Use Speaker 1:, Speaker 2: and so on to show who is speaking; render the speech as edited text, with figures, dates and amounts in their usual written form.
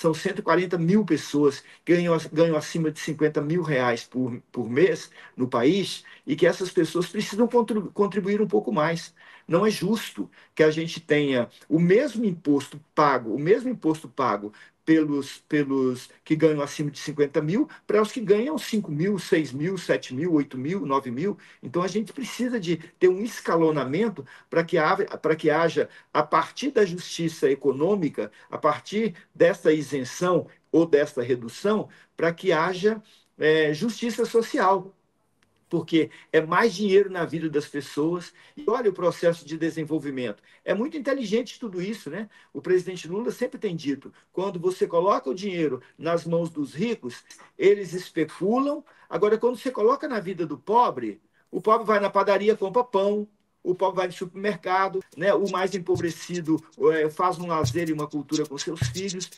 Speaker 1: são 140 mil pessoas que ganham acima de 50 mil reais por mês no país e que essas pessoas precisam contribuir um pouco mais. Não é justo que a gente tenha o mesmo imposto pago pelos que ganham acima de 50 mil para os que ganham 5 mil, 6 mil, 7 mil, 8 mil, 9 mil. Então, a gente precisa de ter um escalonamento para que haja, a partir da justiça econômica, a partir dessa isenção ou dessa redução, para que haja justiça social, porque é mais dinheiro na vida das pessoas. E olha o processo de desenvolvimento. É muito inteligente tudo isso, né? O presidente Lula sempre tem dito: quando você coloca o dinheiro nas mãos dos ricos, eles especulam. Agora, quando você coloca na vida do pobre, o pobre vai na padaria, compra pão. O pobre vai no supermercado, né? O mais empobrecido faz um lazer e uma cultura com seus filhos.